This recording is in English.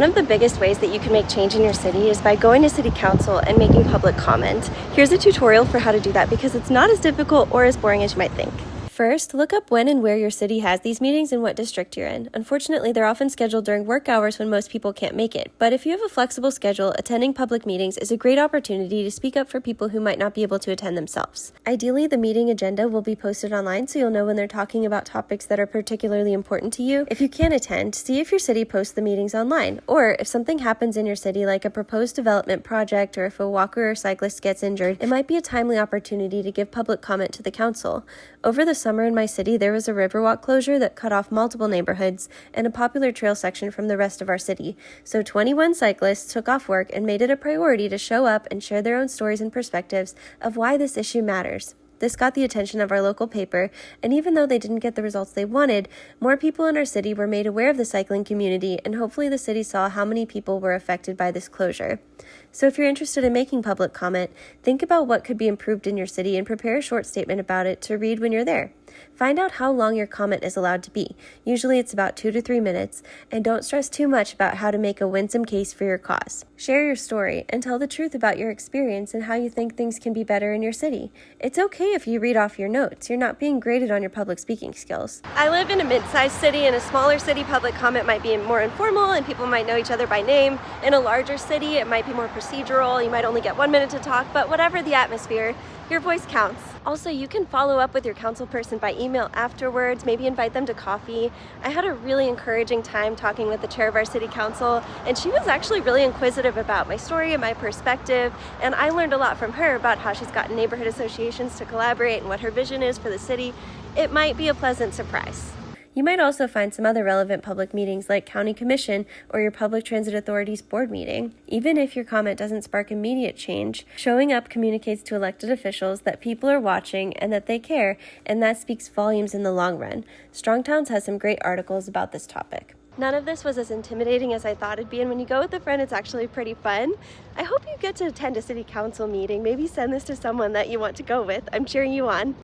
One of the biggest ways that you can make change in your city is by going to city council and making public comment. Here's a tutorial for how to do that because it's not as difficult or as boring as you might think. First, look up when and where your city has these meetings and what district you're in. Unfortunately, they're often scheduled during work hours when most people can't make it, but if you have a flexible schedule, attending public meetings is a great opportunity to speak up for people who might not be able to attend themselves. Ideally, the meeting agenda will be posted online so you'll know when they're talking about topics that are particularly important to you. If you can't attend, see if your city posts the meetings online, or if something happens in your city like a proposed development project or if a walker or cyclist gets injured, it might be a timely opportunity to give public comment to the council. Over the summer in my city, there was a Riverwalk closure that cut off multiple neighborhoods and a popular trail section from the rest of our city. So 21 cyclists took off work and made it a priority to show up and share their own stories and perspectives of why this issue matters. This got the attention of our local paper, and even though they didn't get the results they wanted, more people in our city were made aware of the cycling community, and hopefully the city saw how many people were affected by this closure. So if you're interested in making public comment, think about what could be improved in your city and prepare a short statement about it to read when you're there. Find out how long your comment is allowed to be. Usually it's about 2 to 3 minutes, and don't stress too much about how to make a winsome case for your cause. Share your story and tell the truth about your experience and how you think things can be better in your city. It's okay if you read off your notes. You're not being graded on your public speaking skills. I live in a mid-sized city. In a smaller city, public comment might be more informal and people might know each other by name. In a larger city, it might be more procedural. You might only get 1 minute to talk, but whatever the atmosphere, your voice counts. Also, you can follow up with your council person by email afterwards, maybe invite them to coffee. I had a really encouraging time talking with the chair of our city council, and she was actually really inquisitive about my story and my perspective, and I learned a lot from her about how she's gotten neighborhood associations to collaborate and what her vision is for the city. It might be a pleasant surprise. You might also find some other relevant public meetings like County Commission or your Public Transit Authority's board meeting. Even if your comment doesn't spark immediate change, showing up communicates to elected officials that people are watching and that they care, and that speaks volumes in the long run. Strong Towns has some great articles about this topic. None of this was as intimidating as I thought it'd be, and when you go with a friend, it's actually pretty fun. I hope you get to attend a city council meeting. Maybe send this to someone that you want to go with. I'm cheering you on.